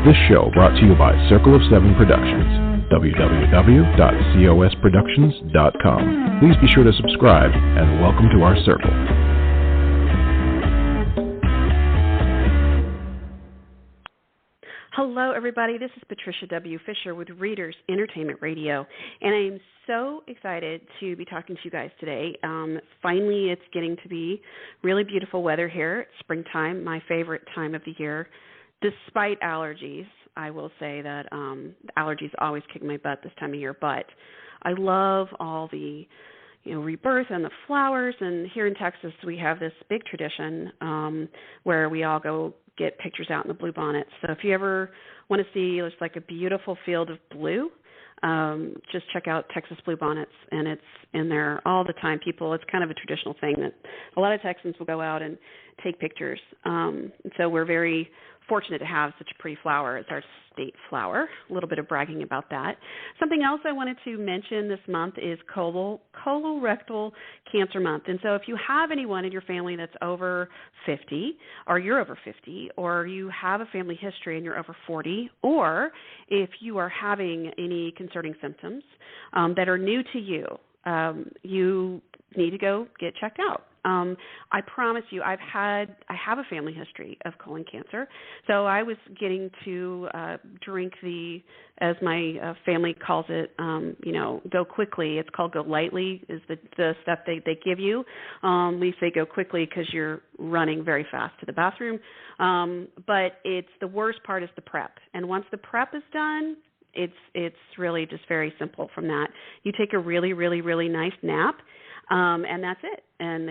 This show brought to you by Circle of Seven Productions, www.cosproductions.com. Please be sure to subscribe and welcome to our circle. Hello, everybody. This is Patricia W. Fisher with Readers Entertainment Radio, and I am so excited to be talking to you guys today. Finally, it's getting to be really beautiful weather here. It's springtime, my favorite time of the year. Despite allergies, I will say that allergies always kick my butt this time of year, but I love all the rebirth and the flowers. And here in Texas, we have this big tradition where we all go get pictures out in the bluebonnets. So if you ever want to see just like a beautiful field of blue, just check out Texas Bluebonnets, and it's in there all the time. It's kind of a traditional thing that a lot of Texans will go out and take pictures. And so we're very fortunate to have such a pretty flower. It's our state flower. A little bit of bragging about that. Something else I wanted to mention this month is colorectal cancer month. And so if you have anyone in your family that's over 50, or you're over 50, or you have a family history and you're over 40, or if you are having any concerning symptoms that are new to you, you need to go get checked out. I promise you, I have a family history of colon cancer, so I was getting to drink as my family calls it, go quickly. It's called go lightly is the stuff they give you. We say go quickly because you're running very fast to the bathroom, but it's the worst part is the prep, and once the prep is done, it's really just very simple from that. You take a really, really, really nice nap, and that's it. And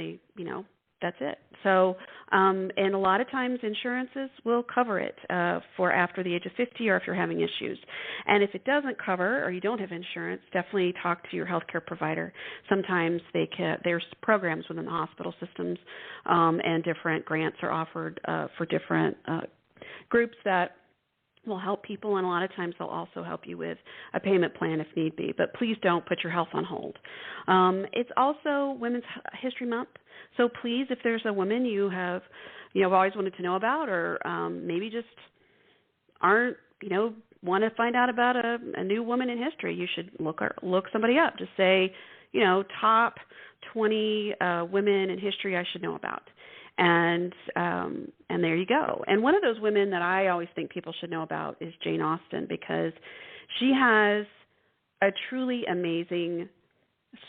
that's it. So, and a lot of times insurances will cover it for after the age of 50 or if you're having issues. And if it doesn't cover or you don't have insurance, definitely talk to your healthcare provider. Sometimes there's programs within the hospital systems, and different grants are offered for different groups that will help people, and a lot of times they'll also help you with a payment plan if need be. But please don't put your health on hold. It's also Women's History Month, so please, if there's a woman you have always wanted to know about, or maybe just aren't want to find out about a new woman in history, you should look somebody up. Just say top 20 women in history I should know about. And there you go. And one of those women that I always think people should know about is Jane Austen, because she has a truly amazing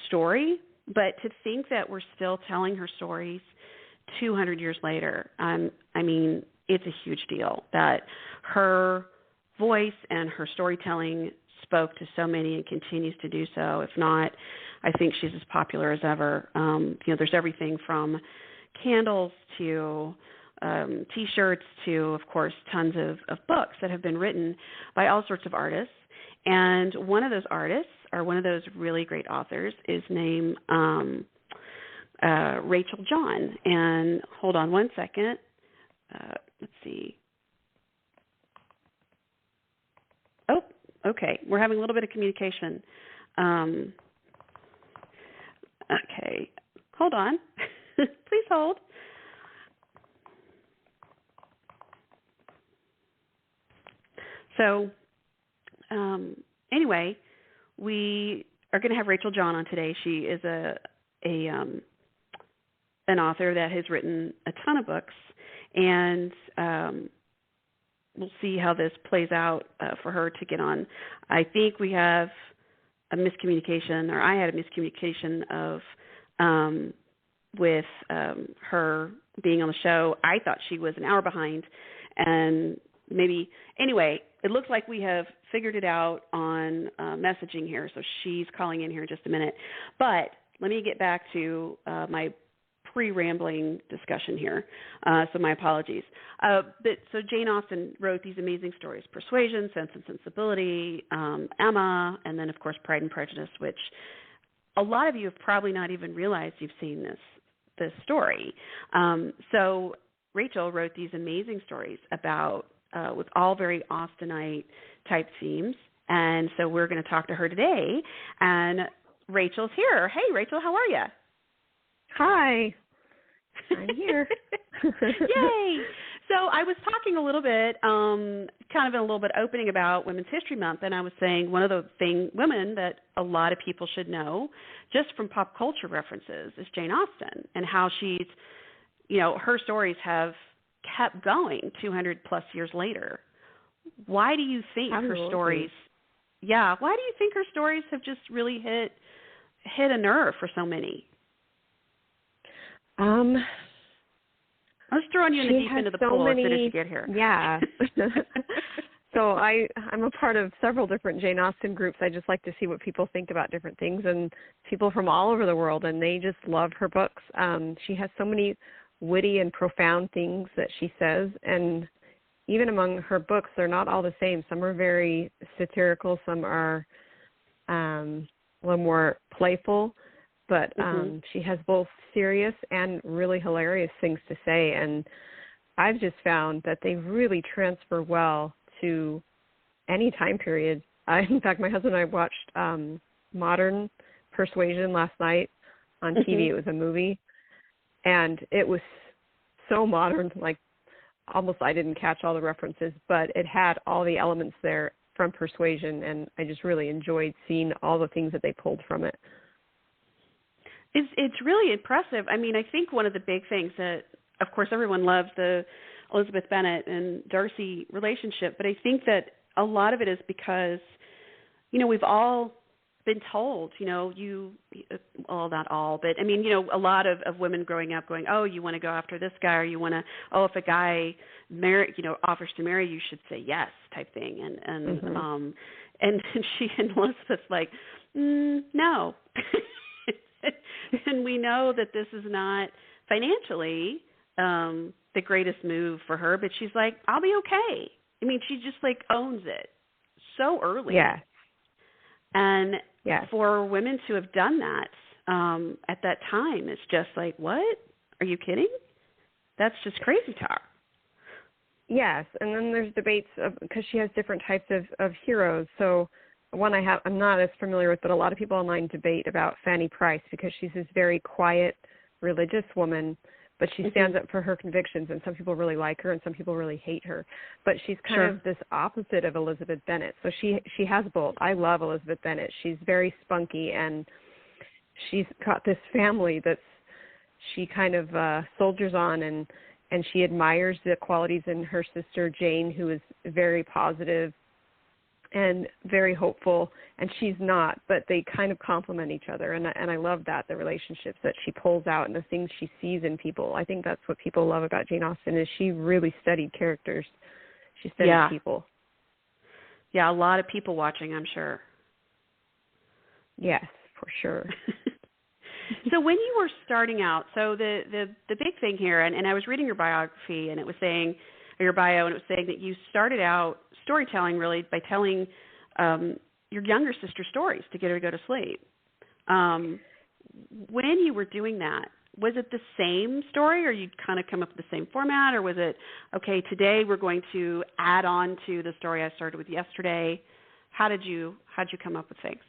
story. But to think that we're still telling her stories 200 years later, it's a huge deal that her voice and her storytelling spoke to so many and continues to do so. If not, I think she's as popular as ever. There's everything from candles to T-shirts to, of course, tons of books that have been written by all sorts of artists. And one of those artists, or one of those really great authors, is named Rachel John. And hold on one second. Let's see. Oh, okay. We're having a little bit of communication. Okay. Hold on. Please hold. So, anyway, we are going to have Rachel John on today. She is an author that has written a ton of books, and we'll see how this plays out for her to get on. I think we have a miscommunication, or I had a miscommunication of with her being on the show. I thought she was an hour behind, and maybe, anyway, it looks like we have figured it out on messaging here, so she's calling in here in just a minute. But let me get back to my pre-rambling discussion here, so my apologies. So Jane Austen wrote these amazing stories: Persuasion, Sense and Sensibility, Emma, and then, of course, Pride and Prejudice, which a lot of you have probably not even realized you've seen this story. So Rachel wrote these amazing stories about with all very Austenite type themes, and so we're going to talk to her today. And Rachel's here. Hey, Rachel, how are you? Hi. I'm here. Yay! So I was talking a little bit, kind of in a little bit opening about Women's History Month, and I was saying one of the women that a lot of people should know, just from pop culture references, is Jane Austen, and how she's, her stories have kept going 200 plus years later. Why do you think Absolutely. her stories? Yeah, why do you think her stories have just really hit a nerve for so many? I was throwing you in the deep end of the pool as soon as you get here. Yeah. So I'm a part of several different Jane Austen groups. I just like to see what people think about different things, and people from all over the world, and they just love her books. She has so many witty and profound things that she says, and even among her books, they're not all the same. Some are very satirical, some are a little more playful, but she has both serious and really hilarious things to say, and I've just found that they really transfer well to any time period. In fact, my husband and I watched Modern Persuasion last night on TV. It was a movie, and it was so modern, like almost I didn't catch all the references, but it had all the elements there from Persuasion, and I just really enjoyed seeing all the things that they pulled from it. It's really impressive. I mean, I think one of the big things that, of course, everyone loves the Elizabeth Bennet and Darcy relationship, but I think that a lot of it is because, we've all been told, well, not all, but I mean, a lot of women growing up going, oh, you want to go after this guy, or you want to, if a guy offers to marry, you should say yes, type thing. And she and Elizabeth's like, no. And we know that this is not financially the greatest move for her, but she's like, I'll be okay. I mean, she just owns it so early. Yeah. And for women to have done that at that time, it's just like, what? Are you kidding? That's just crazy talk. Yes, and then there's debates because she has different types of heroes. So one I'm not as familiar with, but a lot of people online debate about Fanny Price because she's this very quiet, religious woman, but she stands up for her convictions, and some people really like her and some people really hate her. But she's kind of this opposite of Elizabeth Bennet. So she has both. I love Elizabeth Bennet. She's very spunky, and she's got this family that she kind of soldiers on, and she admires the qualities in her sister Jane, who is very positive and very hopeful, and she's not, but they kind of complement each other, and I love that, the relationships that she pulls out and the things she sees in people. I think that's what people love about Jane Austen, is she really studied characters. She studied people. Yeah, a lot of people watching, I'm sure. Yes, for sure. So when you were starting out, so the big thing here, and I was reading your biography, and it was saying, or your bio, and it was saying that you started out storytelling really by telling your younger sister stories to get her to go to sleep. When you were doing that, was it the same story, or you'd kind of come up with the same format, or was it, okay, today we're going to add on to the story I started with yesterday? How'd you come up with things?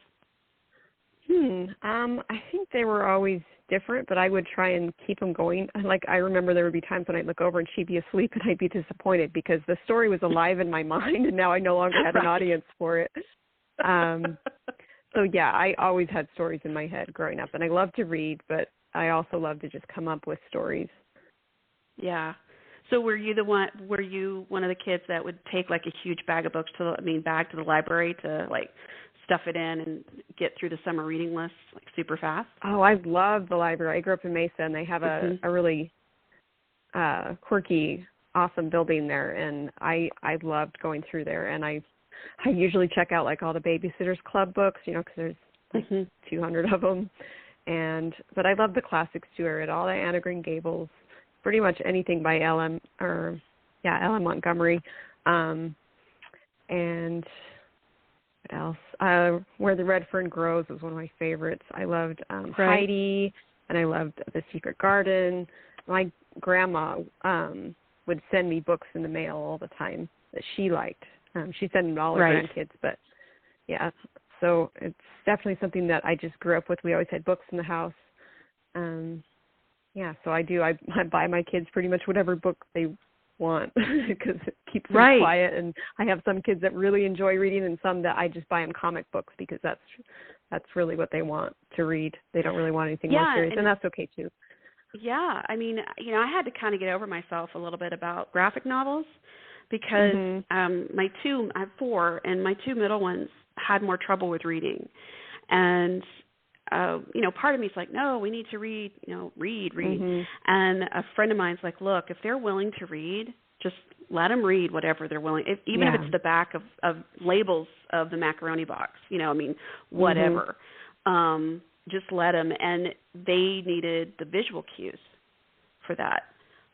I think they were always different, but I would try and keep them going. Like, I remember there would be times when I'd look over and she'd be asleep and I'd be disappointed because the story was alive in my mind and now I no longer had an audience for it. So yeah, I always had stories in my head growing up, and I love to read, but I also love to just come up with stories. Yeah. So were you one of the kids that would take a huge bag of books bag to the library to stuff it in and get through the summer reading list super fast? Oh, I love the library. I grew up in Mesa, and they have a really quirky, awesome building there, and I loved going through there. And I usually check out all the Babysitters Club books, because there's 200 of them. But I love the classics too. I read all the Anna Green Gables, pretty much anything by L.M. Montgomery, and what else? Where the Red Fern Grows was one of my favorites. I loved Heidi, and I loved The Secret Garden. My grandma would send me books in the mail all the time that she liked. She sent them to all her grandkids, but yeah. So it's definitely something that I just grew up with. We always had books in the house. So I do. I buy my kids pretty much whatever book they want because it keeps them quiet. And I have some kids that really enjoy reading and some that I just buy them comic books because that's really what they want to read. They don't really want anything more serious, and that's okay too. Yeah, I mean, I had to kind of get over myself a little bit about graphic novels because I have 4, and my 2 middle ones had more trouble with reading. And, part of me is like, no, we need to read, read. And a friend of mine's like, look, if they're willing to read, just let them read whatever they're willing, even if it's the back of labels of the macaroni box, whatever. Just let them. And they needed the visual cues for that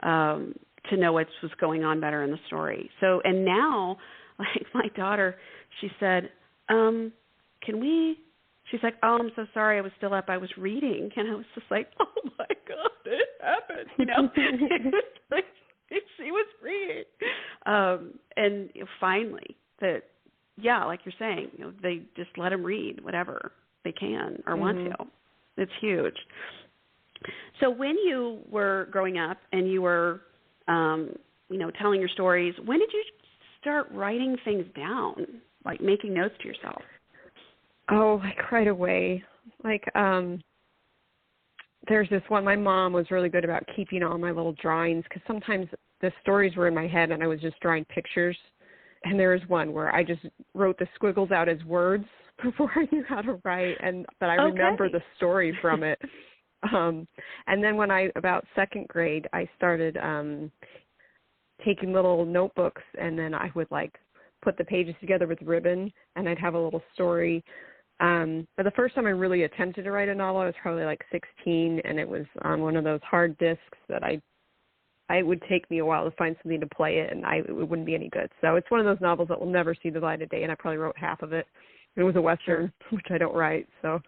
to know what was going on better in the story. So, and now, like my daughter, she said, she's like, oh, I'm so sorry, I was still up, I was reading. And I was just like, oh my God, it happened, It was like, she was reading. And finally, like you're saying, they just let them read whatever they can or want to. It's huge. So when you were growing up and you were, telling your stories, when did you start writing things down, like making notes to yourself? Oh, like right away. Like, there's this one, my mom was really good about keeping all my little drawings because sometimes the stories were in my head and I was just drawing pictures. And there was one where I just wrote the squiggles out as words before I knew how to write, but I remember the story from it. And then when about 2nd grade, I started taking little notebooks, and then I would put the pages together with ribbon, and I'd have a little story. But the first time I really attempted to write a novel, I was probably 16, and it was on one of those hard disks that it would take me a while to find something to play it, and it wouldn't be any good. So it's one of those novels that will never see the light of day, and I probably wrote half of it. It was a Western, which I don't write, so.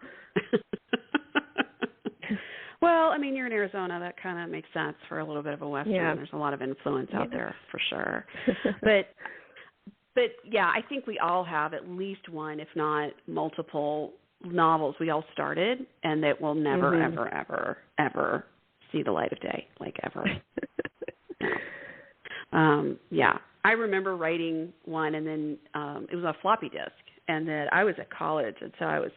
Well, I mean, you're in Arizona. That kind of makes sense for a little bit of a Western. Yeah. There's a lot of influence out there for sure. But yeah, I think we all have at least one, if not multiple novels we all started and that will never, ever, ever, ever see the light of day, ever. Yeah. I remember writing one, and then it was on a floppy disk, and that I was at college, and so I was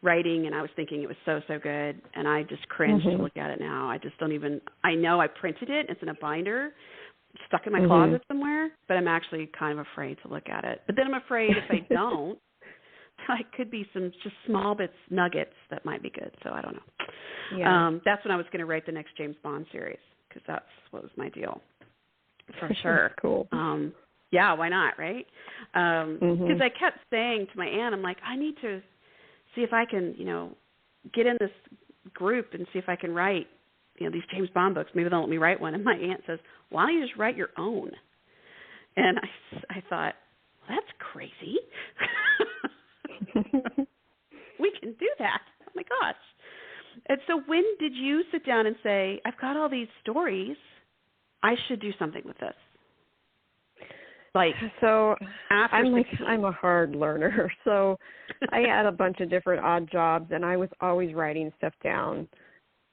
writing, and I was thinking it was so, so good, and I just cringe to look at it now. I just don't even – I know I printed it. It's in a binder stuck in my closet somewhere, but I'm actually kind of afraid to look at it. But then I'm afraid if I don't, I could be some just small nuggets that might be good, so I don't know. Yeah. That's when I was going to write the next James Bond series because that's what was my deal. For sure. Cool. Yeah, why not, right? Because I kept saying to my aunt, I'm like, I need to see if I can, get in this group and see if I can write, these James Bond books. Maybe they'll let me write one. And my aunt says, why don't you just write your own? And I thought, well, that's crazy. We can do that. Oh, my gosh. And so when did you sit down and say, I've got all these stories, I should do something with this? So I'm I'm a hard learner. So I had a bunch of different odd jobs, and I was always writing stuff down.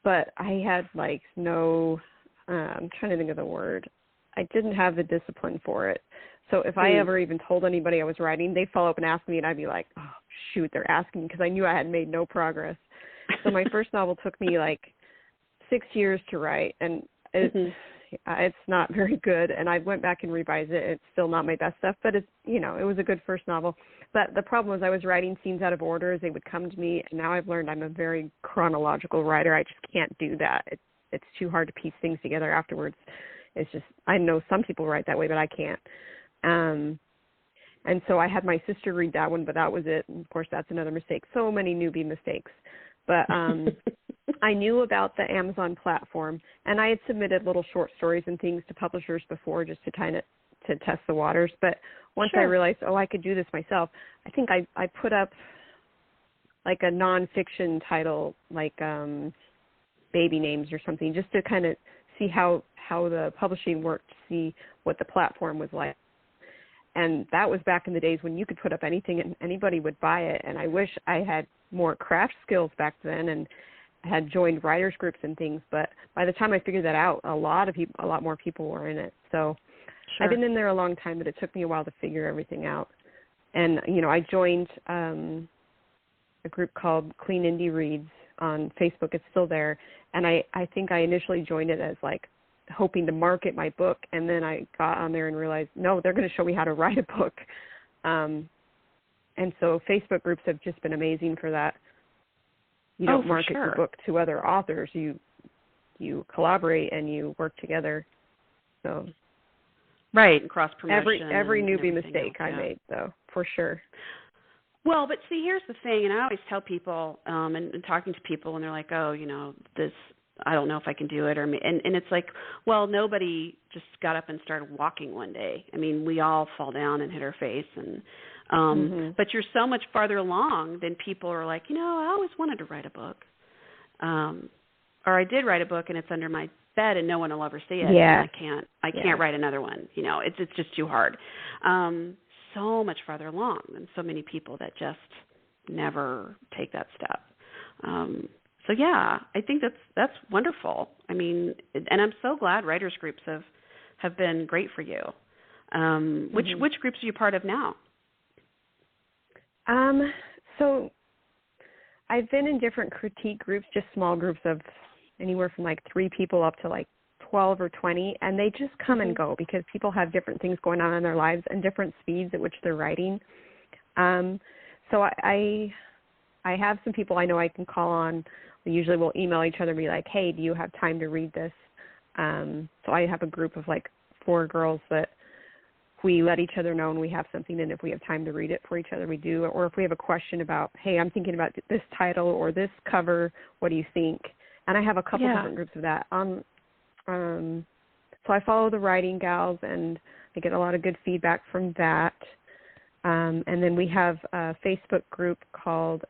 But I had no, I'm trying to think of the word. I didn't have the discipline for it. So if I ever even told anybody I was writing, they'd follow up and ask me, and I'd be like, oh, shoot, they're asking, because I knew I had made no progress. So my first novel took me 6 years to write, and it's not very good. And I went back and revised it. It's still not my best stuff, but it's, it was a good first novel. But the problem was I was writing scenes out of order as they would come to me, and now I've learned I'm a very chronological writer. I just can't do that. It's too hard to piece things together afterwards. It's just, I know some people write that way, but I can't. And so I had my sister read that one, but that was it. And of course, that's another mistake. So many newbie mistakes. But I knew about the Amazon platform, and I had submitted little short stories and things to publishers before just to to test the waters. But once I realized, I could do this myself, I think I put up a nonfiction title, Baby Names or something, just to kind of see how the publishing worked, to see what the platform was like. And that was back in the days when you could put up anything and anybody would buy it. And I wish I had more craft skills back then and had joined writers groups and things. But by the time I figured that out, a lot more people were in it. So Sure. I've been in there a long time, but it took me a while to figure everything out. And, I joined a group called Clean Indie Reads on Facebook. It's still there. And I think I initially joined it as like hoping to market my book. And then I got on there and realized, no, they're going to show me how to write a book. And so Facebook groups have just been amazing for that. You don't market your book to other authors. You collaborate and you work together. So right, and cross promotion. Every newbie mistake I made, though, for sure. Well, but see, here's the thing, and I always tell people, and talking to people, and they're like, oh, this, I don't know if I can do it, and it's like, well, nobody just got up and started walking one day. I mean, we all fall down and hit our face, and but you're so much farther along than people are like, I always wanted to write a book, or I did write a book and it's under my bed and no one will ever see it. Yeah, and I can't write another one. It's just too hard. So much farther along than so many people that just never take that step. So yeah, I think that's wonderful. I mean, and I'm so glad writers groups have been great for you. Which groups are you part of now? So I've been in different critique groups, just small groups of anywhere from like 3 people up to like 12 or 20, and they just come and go because people have different things going on in their lives and different speeds at which they're writing. So I have some people I know I can call on. Usually we'll email each other and be like, hey, do you have time to read this? So I have a group of like 4 girls that we let each other know when we have something, and if we have time to read it for each other, we do. Or if we have a question about, hey, I'm thinking about this title or this cover, what do you think? And I have a couple different groups of that. So I follow the writing gals, and I get a lot of good feedback from that. And then we have a Facebook group called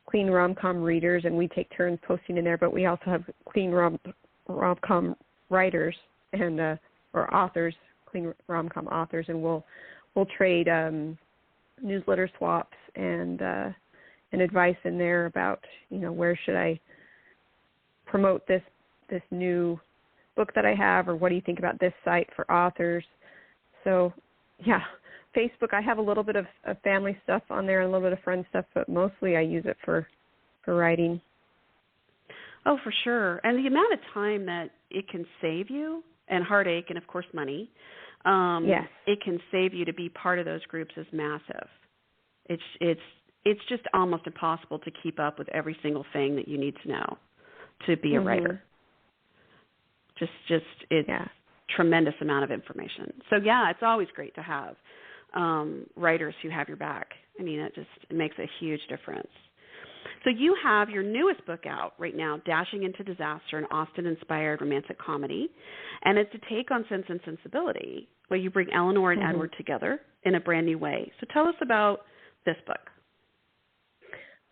Clean Rom-Com Readers, and we take turns posting in there. But we also have Clean Rom-Com Writers and or authors, Clean Rom-Com Authors, and we'll trade newsletter swaps and advice in there about where should I promote this new book that I have, or what do you think about this site for authors? So yeah, Facebook, I have a little bit of family stuff on there and a little bit of friend stuff, but mostly I use it for writing. Oh, for sure. And the amount of time that it can save you, and heartache, and of course money, yes, it can save you to be part of those groups is massive. It's just almost impossible to keep up with every single thing that you need to know to be a writer. It's tremendous amount of information. So yeah, it's always great to have writers who have your back. I mean, it makes a huge difference. So you have your newest book out right now, Dashing into Disaster, an Austen-inspired romantic comedy, and it's a take on Sense and Sensibility, where you bring Eleanor and Edward together in a brand new way. So tell us about this book.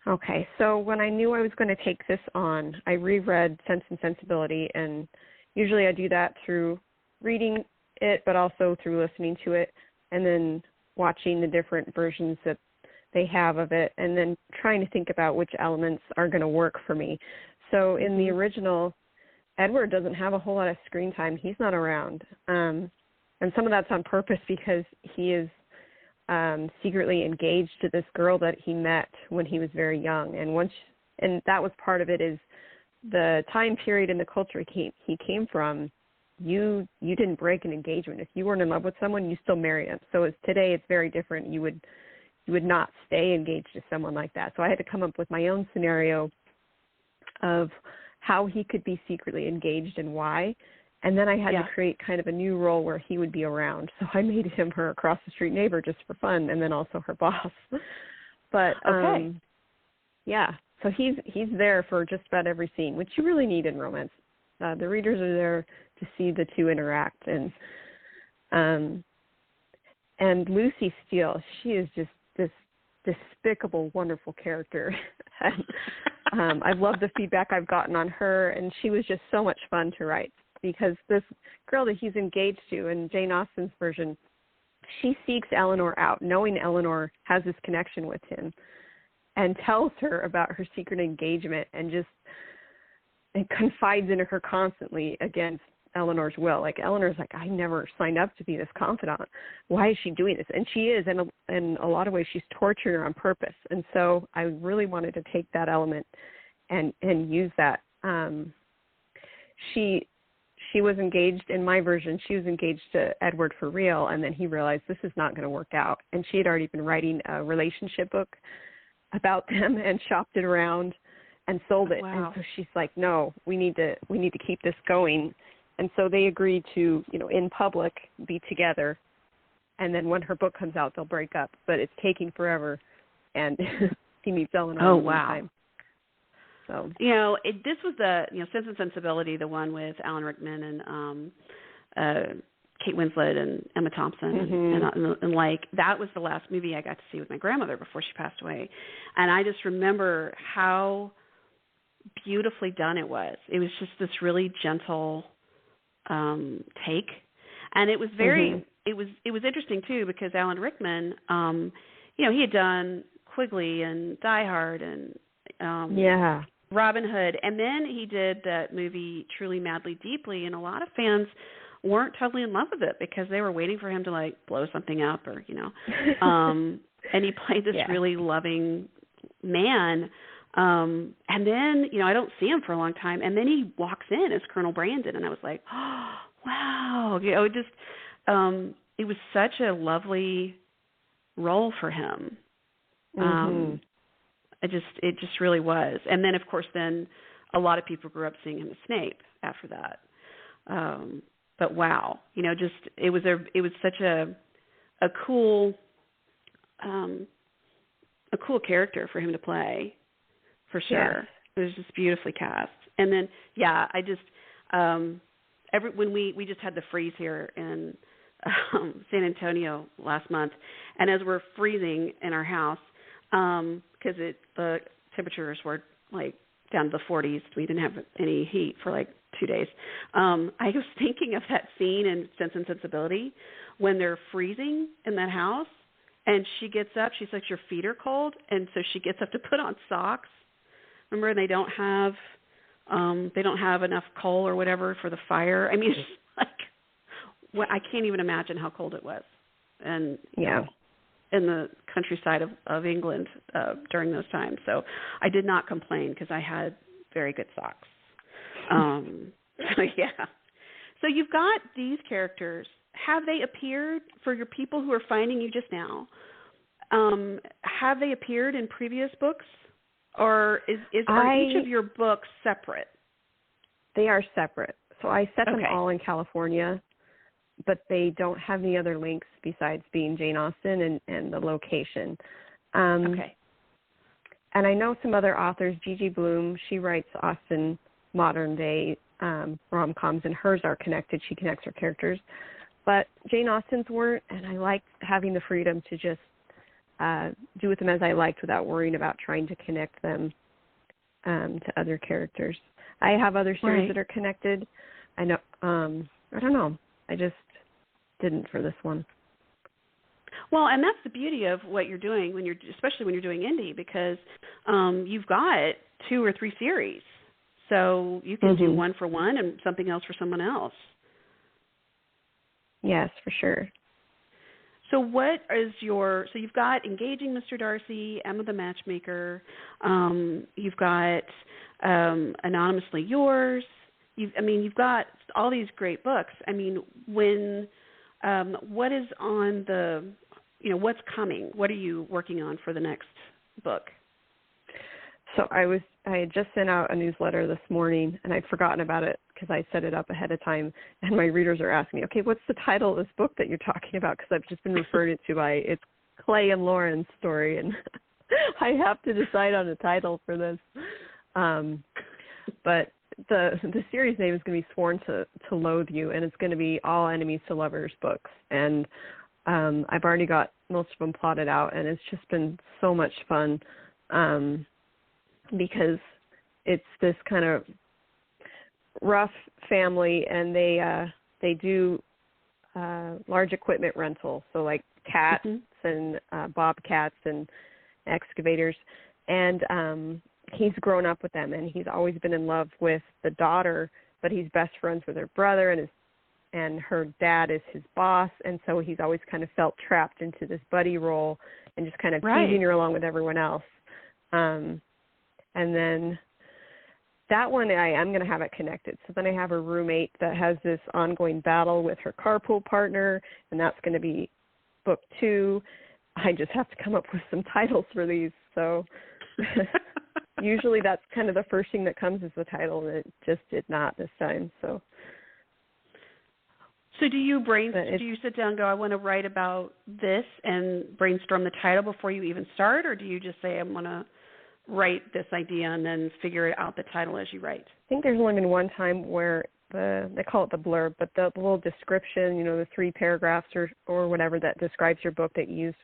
Okay, so when I knew I was going to take this on, I reread Sense and Sensibility, and usually I do that through reading it, but also through listening to it, and then watching the different versions that they have of it, and then trying to think about which elements are going to work for me. So in the original, Edward doesn't have a whole lot of screen time. He's not around. And some of that's on purpose because he is secretly engaged to this girl that he met when he was very young. And that was part of it, is the time period and the culture he came from. You didn't break an engagement. If you weren't in love with someone, you still married him. So today it's very different. You would not stay engaged to someone like that. So I had to come up with my own scenario of how he could be secretly engaged and why. And then I had to create kind of a new role where he would be around. So I made him her across the street neighbor just for fun, and then also her boss. But so he's there for just about every scene, which you really need in romance. The readers are there to see the two interact. And Lucy Steele, she is just this despicable, wonderful character. And I've loved the feedback I've gotten on her, and she was just so much fun to write, because this girl that he's engaged to in Jane Austen's version, she seeks Eleanor out, knowing Eleanor has this connection with him, and tells her about her secret engagement and confides in her constantly against Eleanor's will. Like, Eleanor's like, I never signed up to be this confidant. Why is she doing this? And she is, and in a lot of ways, she's torturing her on purpose. And so I really wanted to take that element and use that. She was engaged, in my version, she was engaged to Edward for real, and then he realized this is not going to work out. And she had already been writing a relationship book about them and shopped it around and sold it. Wow. And so she's like, no, we need to keep this going. And so they agreed to, in public, be together. And then when her book comes out, they'll break up. But it's taking forever. And he meets Eleanor. Oh, wow. Time. So, this was the, Sense and Sensibility, the one with Alan Rickman and Kate Winslet and Emma Thompson. Mm-hmm. And like, that was the last movie I got to see with my grandmother before she passed away. And I just remember how beautifully done it was. It was just this really gentle take. And it was very, it was interesting too, because Alan Rickman, he had done Quigley and Die Hard and Robin Hood, and then he did that movie Truly, Madly, Deeply, and a lot of fans weren't totally in love with it because they were waiting for him to like blow something up or and he played this really loving man, and then I don't see him for a long time, and then he walks in as Colonel Brandon, and I was like, oh, wow, it just it was such a lovely role for him. It just really was. And then, of course, a lot of people grew up seeing him as Snape after that. But wow, it was such a cool character for him to play, for sure. Yes. It was just beautifully cast. And then, I just when we just had the freeze here in San Antonio last month, and as we're freezing in our house, because the temperatures were like down to the 40s. We didn't have any heat for like 2 days. I was thinking of that scene in Sense and Sensibility when they're freezing in that house, and she gets up. She's like, your feet are cold, and so she gets up to put on socks. Remember, they don't have enough coal or whatever for the fire. I mean, it's like, I can't even imagine how cold it was. And in the countryside of England during those times. So I did not complain because I had very good socks. So you've got these characters. Have they appeared, for your people who are finding you just now, have they appeared in previous books? Or are each of your books separate? They are separate. So I set them all in California, but they don't have any other links besides being Jane Austen and the location. And I know some other authors, Gigi Bloom, she writes Austen modern-day rom-coms, and hers are connected. She connects her characters. But Jane Austen's weren't, and I liked having the freedom to just do with them as I liked without worrying about trying to connect them to other characters. I have other series that are connected. I know, I don't know. I just didn't for this one. Well, and that's the beauty of what you're doing especially when you're doing indie, because you've got 2 or 3 series, so you can do one for one and something else for someone else. Yes, for sure. So what is so you've got Engaging Mr. Darcy, Emma the Matchmaker, you've got Anonymously Yours. You've got all these great books. I mean, what is on the, what's coming? What are you working on for the next book? So I had just sent out a newsletter this morning, and I'd forgotten about it because I set it up ahead of time. And my readers are asking me, okay, what's the title of this book that you're talking about? Because I've just been referred to by it's Clay and Lauren's story, and I have to decide on a title for this. But the series name is going to be Sworn to Loathe You, and it's going to be All Enemies to Lovers books. And I've already got most of them plotted out, and it's just been so much fun because it's this kind of rough family, and they do large equipment rental, so like cats and bobcats and excavators, and he's grown up with them, and he's always been in love with the daughter but he's best friends with her brother, and her dad is his boss, and so he's always kind of felt trapped into this buddy role and just kind of teasing her along with everyone else. And then that one, I am going to have it connected. So then I have a roommate that has this ongoing battle with her carpool partner, and that's going to be book 2. I just have to come up with some titles for these. So usually that's kind of the first thing that comes is the title, and it just did not this time. So do you sit down and go, I want to write about this and brainstorm the title before you even start, or do you just say, I'm going to write this idea and then figure out the title as you write? I think there's only been one time where they call it the blurb, but the little description, the 3 paragraphs or whatever that describes your book that you use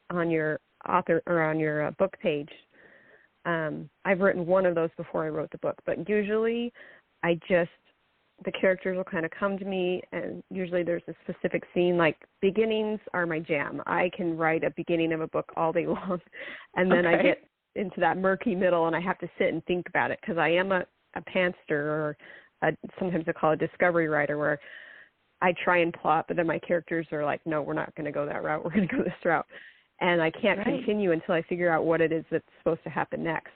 on your author or on your book page. I've written one of those before I wrote the book, but usually the characters will kind of come to me, and usually there's a specific scene. Like beginnings are my jam. I can write a beginning of a book all day long, and then I get into that murky middle, and I have to sit and think about it because I am a pantser, or sometimes they call it a discovery writer, where I try and plot, but then my characters are like, no, we're not going to go that route. We're going to go this route. And I can't continue until I figure out what it is that's supposed to happen next.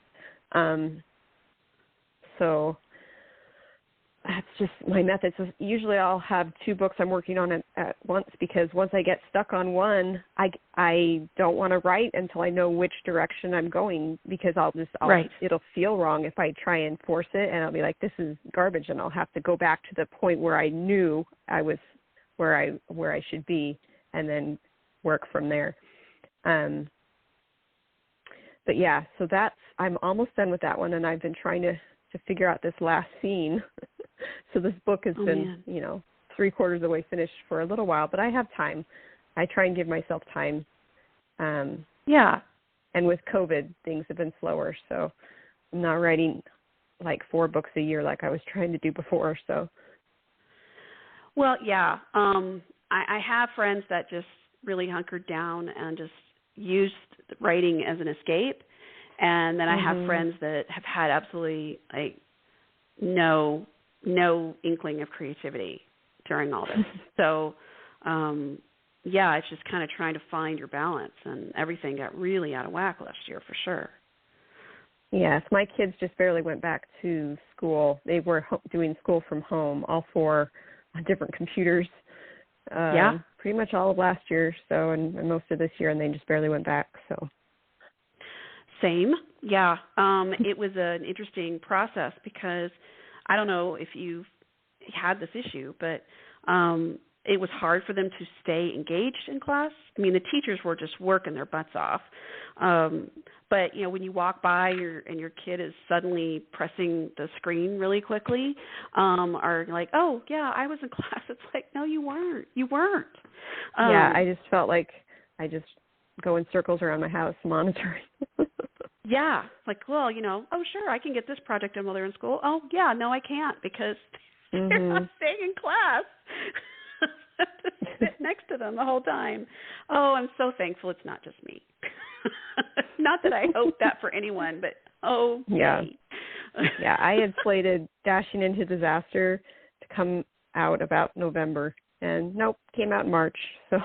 So that's just my method. So usually I'll have 2 books I'm working on at once, because once I get stuck on one, I don't want to write until I know which direction I'm going, because it'll feel wrong if I try and force it, and I'll be like, this is garbage, and I'll have to go back to the point where I knew I was where I should be, and then work from there. But yeah, so I'm almost done with that one, and I've been trying to figure out this last scene. So this book has been, 3/4 of the way finished for a little while, but I have time. I try and give myself time. And with COVID, things have been slower, so I'm not writing like 4 books a year like I was trying to do before. So, well, yeah, I have friends that just really hunkered down and just used writing as an escape, and then I have friends that have had absolutely no inkling of creativity during all this. So, it's just kind of trying to find your balance, and everything got really out of whack last year for sure. Yes, my kids just barely went back to school. They were doing school from home, all 4 on different computers. Pretty much all of last year, so and most of this year, and they just barely went back. So same, yeah. It was an interesting process because I don't know if you've had this issue, but it was hard for them to stay engaged in class. I mean, the teachers were just working their butts off. But, when you walk by and your kid is suddenly pressing the screen really quickly, or like, oh, yeah, I was in class. It's like, no, you weren't. You weren't. I just felt like I just go in circles around my house monitoring. Yeah. Like, well, oh, sure, I can get this project done while they're in school. Oh, yeah, no, I can't because they're not staying in class. I have to sit next to them the whole time. Oh, I'm so thankful it's not just me. Not that I hope that for anyone, but yeah. Yeah, I had slated Dashing into Disaster to come out about November, and nope, came out in March. So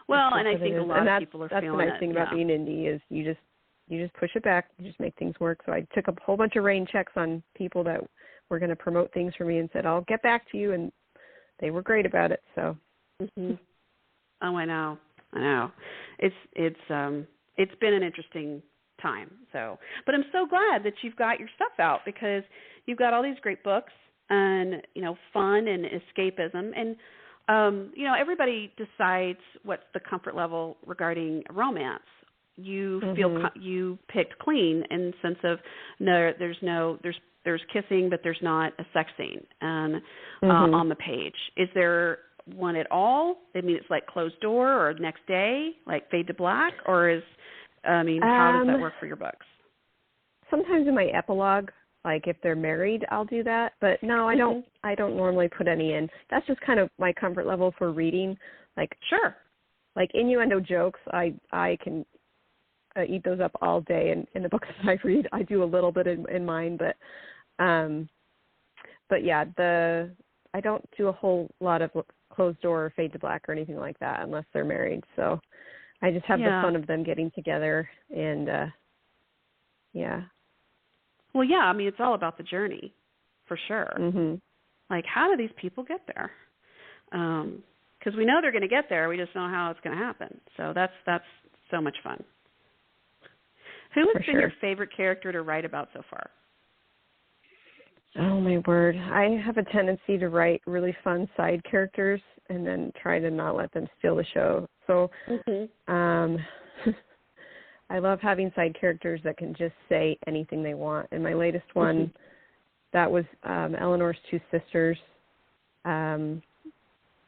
well, and I think a lot of people are feeling it. That's the nice thing about being indie is you just push it back, you just make things work. So I took a whole bunch of rain checks on people that were going to promote things for me and said, I'll get back to you, and they were great about it. So oh, I know. It's been an interesting time. So, but I'm so glad that you've got your stuff out because you've got all these great books and, fun and escapism. And, everybody decides what's the comfort level regarding romance. You feel you picked clean in the sense of there's kissing, but there's not a sex scene and on the page. Is there one at all? I mean, it's like closed door or next day, like fade to black, or how does that work for your books? Sometimes in my epilogue, like if they're married, I'll do that. But no, I don't. I don't normally put any in. That's just kind of my comfort level for reading. Like sure, like innuendo jokes, I can eat those up all day. And in the books that I read, I do a little bit in mine, but but yeah, I don't do a whole lot of closed door or fade to black or anything like that unless they're married. So I just have the fun of them getting together and yeah. Well, yeah, I mean, it's all about the journey, for sure. Mm-hmm. Like, how do these people get there? Because we know they're going to get there. We just don't know how it's going to happen. So that's so much fun. Who has been your favorite character to write about so far? Oh, my word. I have a tendency to write really fun side characters and then try to not let them steal the show. So I love having side characters that can just say anything they want. And my latest one, that was Eleanor's two sisters. In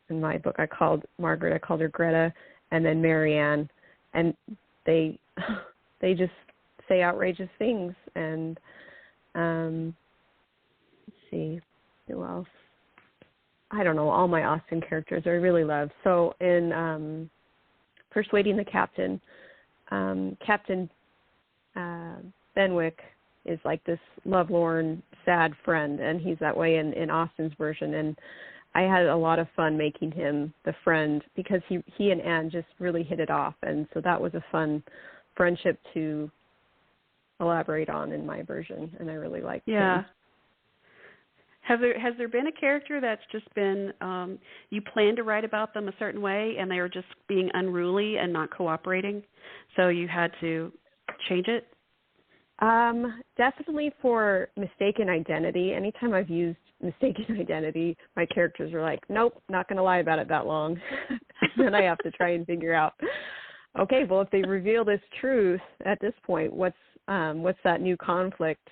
my book, I called Margaret, I called her Greta, and then Marianne. And they just say outrageous things. And let's see, who else? I don't know, all my Austen characters I really love. So in Persuading the Captain, Captain Benwick is like this lovelorn, sad friend, and he's that way in Austen's version. And I had a lot of fun making him the friend because he and Anne just really hit it off, and so that was a fun friendship to elaborate on in my version, and I really liked him. Has there been a character that's just been you planned to write about them a certain way and they were just being unruly and not cooperating, so you had to change it? Definitely for mistaken identity. Anytime I've used mistaken identity, my characters are like, nope, not going to lie about it that long. Then I have to try and figure out, okay, well, if they reveal this truth at this point, what's that new conflict?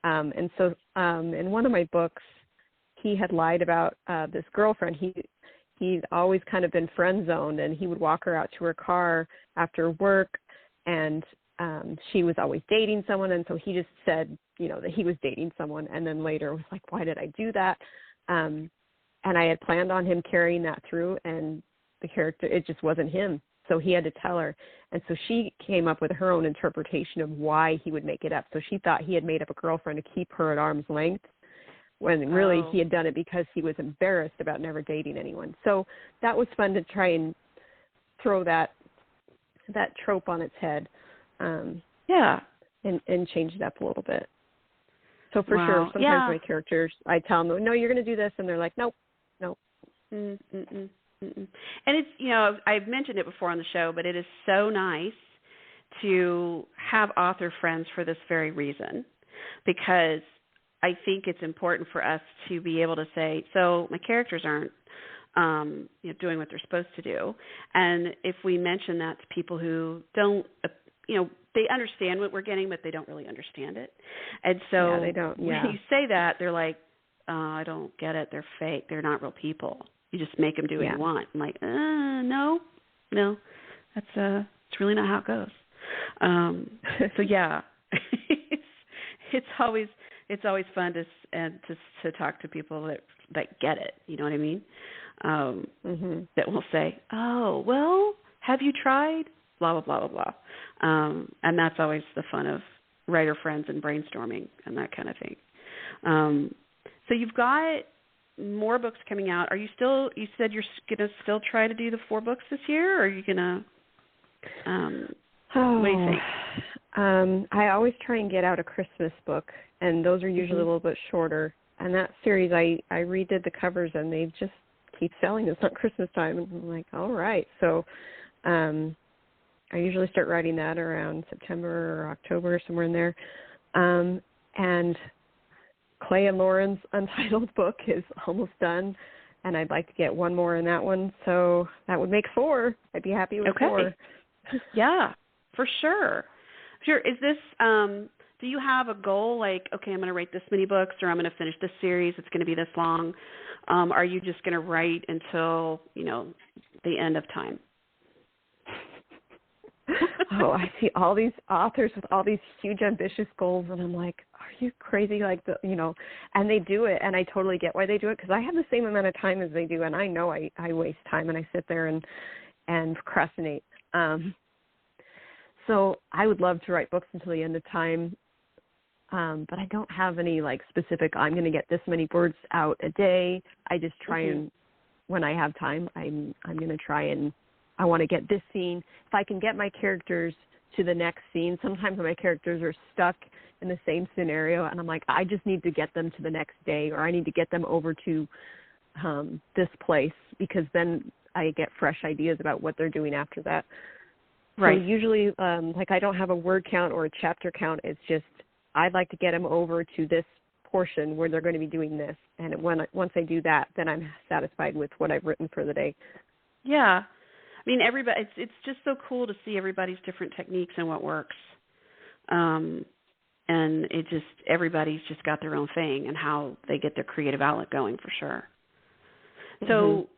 And so in one of my books, he had lied about this girlfriend. He'd always kind of been friend zoned, and he would walk her out to her car after work, and she was always dating someone, and so he just said, that he was dating someone, and then later was like, why did I do that? And I had planned on him carrying that through, and the character, it just wasn't him. So he had to tell her. And so she came up with her own interpretation of why he would make it up. So she thought he had made up a girlfriend to keep her at arm's length, when really he had done it because he was embarrassed about never dating anyone. So that was fun to try and throw that trope on its head. And change it up a little bit. So for sure, sometimes my characters, I tell them, no, you're going to do this, and they're like, nope. And it's, I've mentioned it before on the show, but it is so nice to have author friends for this very reason, because I think it's important for us to be able to say, so my characters aren't doing what they're supposed to do. And if we mention that to people who don't, they understand what we're getting, but they don't really understand it. And so they don't, when you say that, they're like, I don't get it. They're fake. They're not real people. You just make them do what you want. I'm like, no, that's it's really not how it goes. So it's always fun to talk to people that get it. You know what I mean? That will say, oh, well, have you tried? Blah blah blah blah blah. And that's always the fun of writer friends and brainstorming and that kind of thing. So you've got more books coming out. Are you still? You said you're going to still try to do the 4 books this year, or are you going to? What do you think? I always try and get out a Christmas book, and those are usually a little bit shorter. And that series, I redid the covers, and they just keep selling. It's not Christmas time, and I'm like, all right. So I usually start writing that around September or October, somewhere in there. And Clay and Lauren's Untitled book is almost done, and I'd like to get one more in that one. So that would make 4. I'd be happy with 4. Yeah, for sure. Sure. Is this, do you have a goal, like, okay, I'm going to write this many books, or I'm going to finish this series, it's going to be this long? Are you just going to write until, the end of time? I see all these authors with all these huge ambitious goals, and I'm like, are you crazy? And they do it, and I totally get why they do it, because I have the same amount of time as they do, and I know I waste time, and I sit there and procrastinate. So I would love to write books until the end of time. But I don't have any like specific, I'm going to get this many words out a day. I just try and, when I have time, I'm going to try and, I want to get this scene. If I can get my characters to the next scene, sometimes my characters are stuck in the same scenario and I'm like, I just need to get them to the next day, or I need to get them over to this place, because then I get fresh ideas about what they're doing after that. Right. So usually, like, I don't have a word count or a chapter count. It's just, I'd like to get them over to this portion where they're going to be doing this. And once I do that, then I'm satisfied with what I've written for the day. Yeah. I mean, everybody, it's just so cool to see everybody's different techniques and what works. And it just, everybody's just got their own thing and how they get their creative outlet going, for sure. So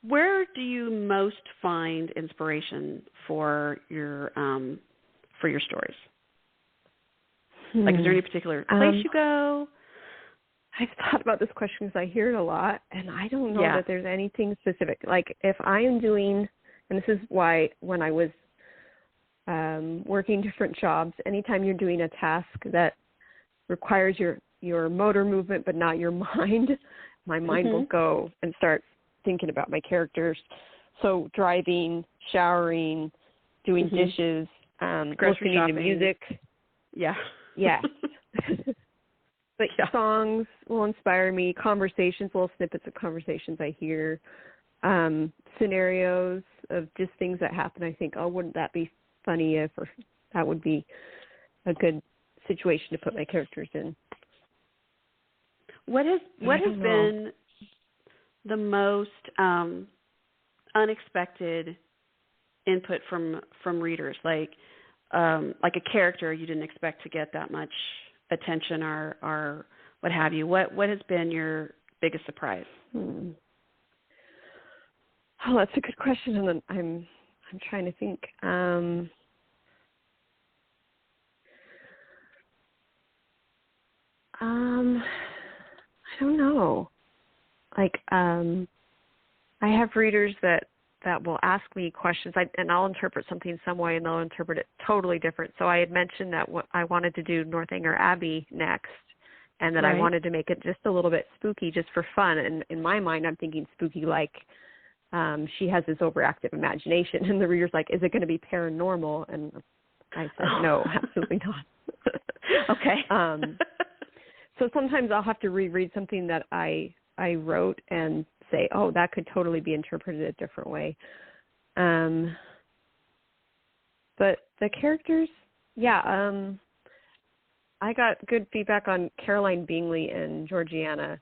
where do you most find inspiration for your stories? Like, is there any particular place you go? I've thought about this question because I hear it a lot, and I don't know that there's anything specific. Like, if I am doing, and this is why when I was working different jobs, anytime you're doing a task that requires your motor movement but not your mind, my mind will go and start thinking about my characters. So driving, showering, doing dishes, listening to music. Yeah. Yes. But songs will inspire me, conversations, little snippets of conversations I hear, scenarios of just things that happen. I think, oh, wouldn't that be funny if, or that would be a good situation to put my characters in. What has been the most unexpected input from readers? Like a character you didn't expect to get that much attention or what have you. What has been your biggest surprise? Oh, that's a good question, and then I'm trying to think. I don't know. Like, I have readers that will ask me questions, and I'll interpret something some way, and they'll interpret it totally different. So I had mentioned that I wanted to do Northanger Abbey next, and that I wanted to make it just a little bit spooky, just for fun. And in my mind, I'm thinking spooky like she has this overactive imagination. And the reader's like, is it going to be paranormal? And I said, no, absolutely not. Okay. So sometimes I'll have to reread something that I wrote and say, oh, that could totally be interpreted a different way. But the characters, I got good feedback on Caroline Bingley and Georgiana,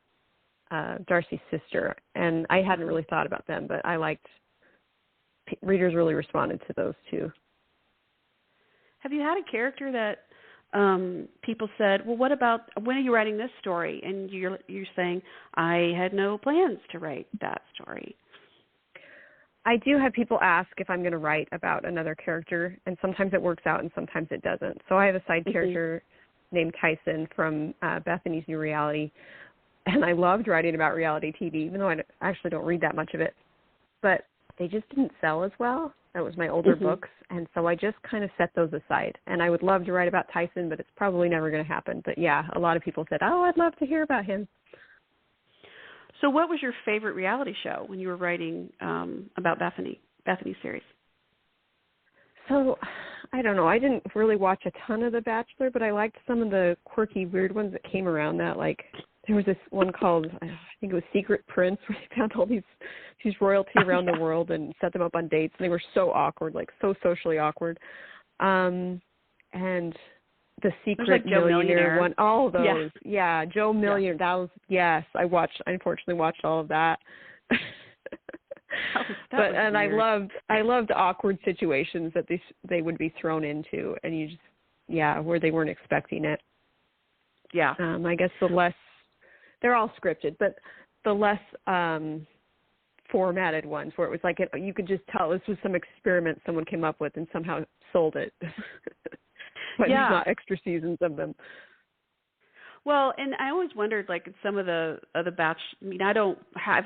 Darcy's sister, and I hadn't really thought about them, but I liked, readers really responded to those two. Have you had a character that people said, well, what about, when are you writing this story? And you're saying, I had no plans to write that story. I do have people ask if I'm going to write about another character, and sometimes it works out and sometimes it doesn't. So I have a side character named Tyson from Bethany's New Reality, and I loved writing about reality TV, even though I actually don't read that much of it. But they just didn't sell as well. That was my older books, and so I just kind of set those aside. And I would love to write about Tyson, but it's probably never going to happen. But yeah, a lot of people said, oh, I'd love to hear about him. So what was your favorite reality show when you were writing about Bethany's series? So, I don't know. I didn't really watch a ton of The Bachelor, but I liked some of the quirky, weird ones that came around that. Like, there was this one called, I think it was Secret Prince, where they found all these royalty around the world and set them up on dates, and they were so awkward, like so socially awkward. And the Secret Millionaire one, all of those. Yeah, Joe Millionaire. That was, yes, I unfortunately watched all of that. I loved awkward situations that they would be thrown into, and you just, where they weren't expecting it. Yeah. I guess they're all scripted, but the less formatted ones where it was like, you could just tell this was some experiment someone came up with and somehow sold it. But there's not extra seasons of them. Well, and I always wondered, like, some of the Bachelor. I mean, I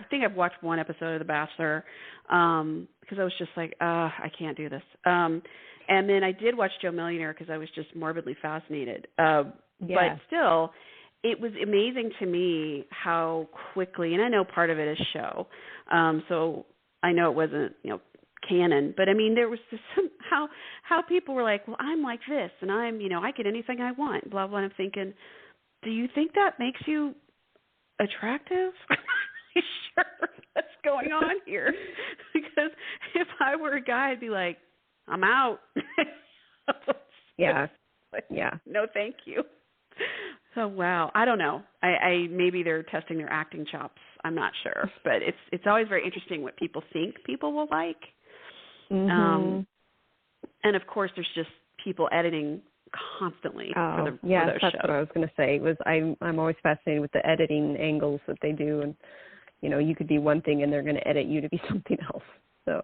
think I've watched one episode of The Bachelor because I was just like, I can't do this. And then I did watch Joe Millionaire because I was just morbidly fascinated. But still, it was amazing to me how quickly, and I know part of it is show, so I know it wasn't, canon, but I mean, there was just how people were like, well, I'm like this, and I'm, I get anything I want, blah, blah, and I'm thinking, do you think that makes you attractive? I'm not really sure what's going on here, because if I were a guy, I'd be like, I'm out. Yeah. No, thank you. So, wow. I don't know. I maybe they're testing their acting chops. I'm not sure, but it's always very interesting what people think people will like. Mm-hmm. And of course, there's just people editing constantly for those that's shows. What I was going to say. I'm always fascinated with the editing angles that they do, and you could be one thing and they're going to edit you to be something else. So.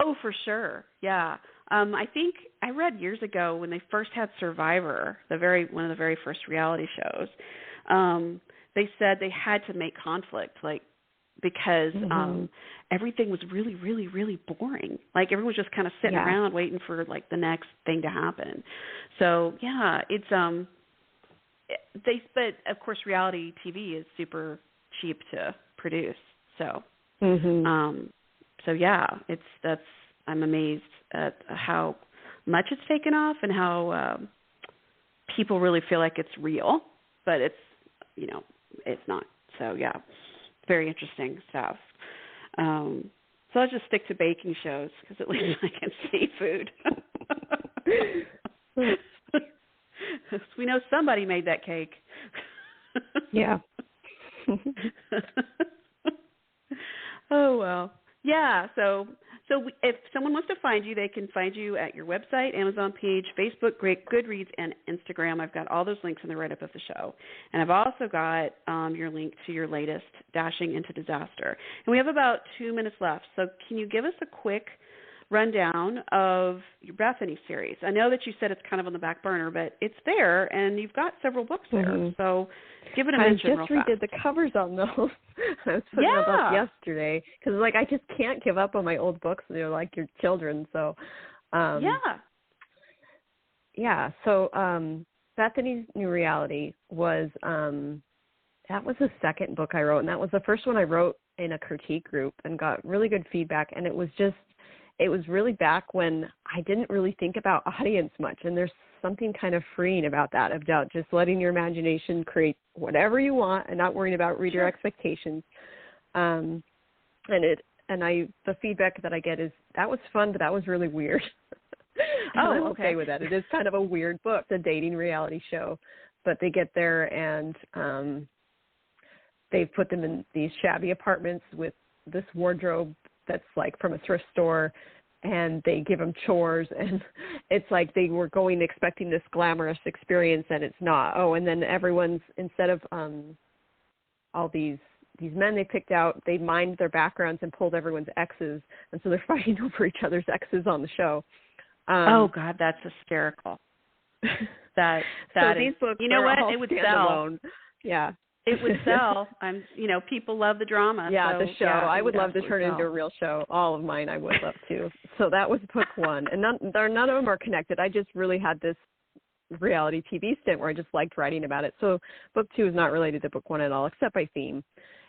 Oh, for sure. Yeah. I think I read years ago when they first had Survivor, one of the very first reality shows. They said they had to make conflict, because everything was really, really, really boring. Like everyone was just kind of sitting around waiting for the next thing to happen. So yeah, it's but of course reality TV is super cheap to produce. So so yeah, I'm amazed at how much it's taken off and how people really feel like it's real, but it's it's not. So yeah, very interesting stuff. So I'll just stick to baking shows because at least I can see food. We know somebody made that cake. Yeah. Oh, well. Yeah, so if someone wants to find you, they can find you at your website, Amazon page, Facebook, Goodreads, and Instagram. I've got all those links in the write-up of the show. And I've also got your link to your latest, Dashing into Disaster. And we have about 2 minutes left, so can you give us a quick rundown of your Bethany series? I know that you said it's kind of on the back burner, but it's there, and you've got several books there. So give it a mention real fast. I just redid the covers on those. I was putting them up yesterday because, I just can't give up on my old books. They're like your children. So, So, Bethany's New Reality was that was the second book I wrote, and that was the first one I wrote in a critique group and got really good feedback. And it was really back when I didn't really think about audience much, and there's something kind of freeing about that, about just letting your imagination create whatever you want and not worrying about reader expectations. The feedback that I get is that was fun, but that was really weird. I'm okay with that. It is kind of a weird book, the dating reality show, but they get there and they've put them in these shabby apartments with this wardrobe that's from a thrift store, and they give them chores, and it's like they were going expecting this glamorous experience, and it's not. Oh, and then everyone's, instead of all these men they picked out, they mined their backgrounds and pulled everyone's exes, and so they're fighting over each other's exes on the show. Oh God, that's hysterical. That so is, these books, you know what? It would sell. Alone. Yeah. It would sell. People love the drama. Yeah, so, the show. I would love to turn it into a real show. All of mine I would love to. So that was book one. And none of them are connected. I just really had this reality TV stint where I just liked writing about it. So book two is not related to book one at all, except by theme.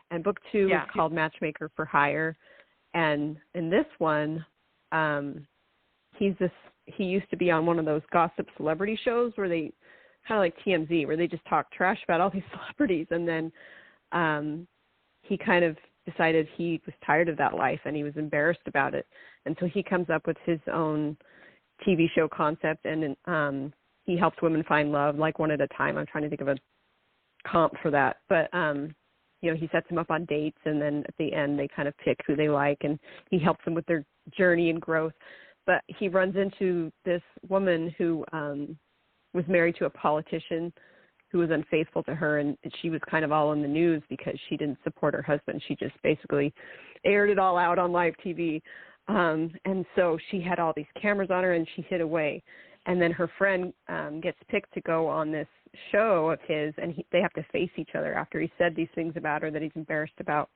And book two is called Matchmaker for Hire. And in this one, he used to be on one of those gossip celebrity shows where they, kind of like TMZ, where they just talk trash about all these celebrities. And then he kind of decided he was tired of that life and he was embarrassed about it. And so he comes up with his own TV show concept, and he helps women find love, like one at a time. I'm trying to think of a comp for that. But, he sets them up on dates, and then at the end they kind of pick who they like, and he helps them with their journey and growth. But he runs into this woman who was married to a politician who was unfaithful to her, and she was kind of all in the news because she didn't support her husband. She just basically aired it all out on live TV. And so she had all these cameras on her, and she hid away. And then her friend gets picked to go on this show of his, and they have to face each other after he said these things about her that he's embarrassed about.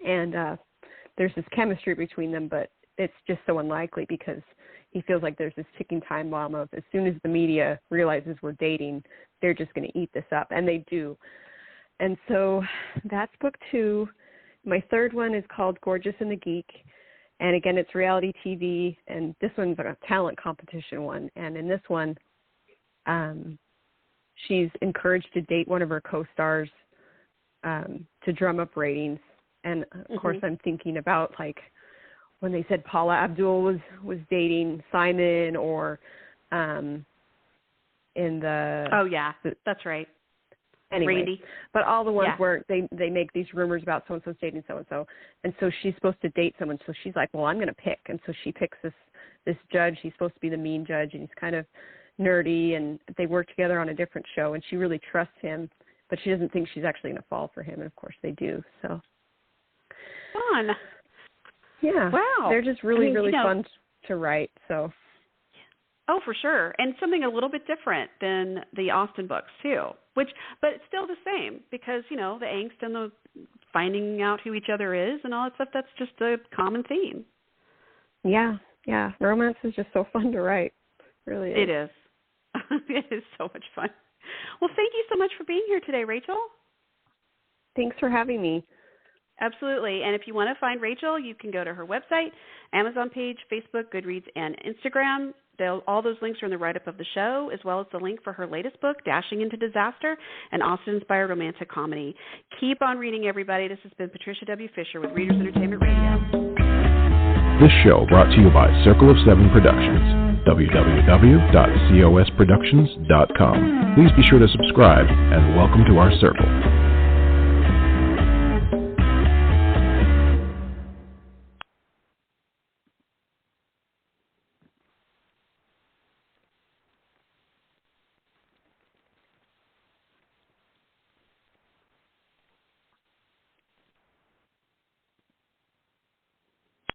And there's this chemistry between them, but it's just so unlikely because he feels like there's this ticking time bomb of as soon as the media realizes we're dating, they're just going to eat this up, and they do. And so that's book 2. My third one is called Gorgeous and the Geek. And again, it's reality TV, and this one's a talent competition one. And in this one, she's encouraged to date one of her co-stars to drum up ratings. And of course, I'm thinking about like when they said Paula Abdul was dating Simon, or in the that's right. Anyway, Randy. But all the ones where they make these rumors about so-and-so's dating so-and-so. And so she's supposed to date someone. So she's like, well, I'm going to pick. And so she picks this judge. He's supposed to be the mean judge, and he's kind of nerdy. And they work together on a different show, and she really trusts him. But she doesn't think she's actually going to fall for him. And, of course, they do. So fun. Yeah. Wow. They're just really, really fun to write. So. Oh, for sure. And something a little bit different than the Austen books, too, but it's still the same because, the angst and the finding out who each other is and all that stuff, that's just a common theme. Yeah. Romance is just so fun to write. It really is. It is. It is so much fun. Well, thank you so much for being here today, Rachel. Thanks for having me. Absolutely. And if you want to find Rachel, you can go to her website, Amazon page, Facebook, Goodreads, and Instagram. All those links are in the write-up of the show, as well as the link for her latest book, Dashing into Disaster, an Austen-inspired romantic comedy. Keep on reading, everybody. This has been Patricia W. Fisher with Readers Entertainment Radio. This show brought to you by Circle of Seven Productions, www.cosproductions.com. Please be sure to subscribe and welcome to our circle.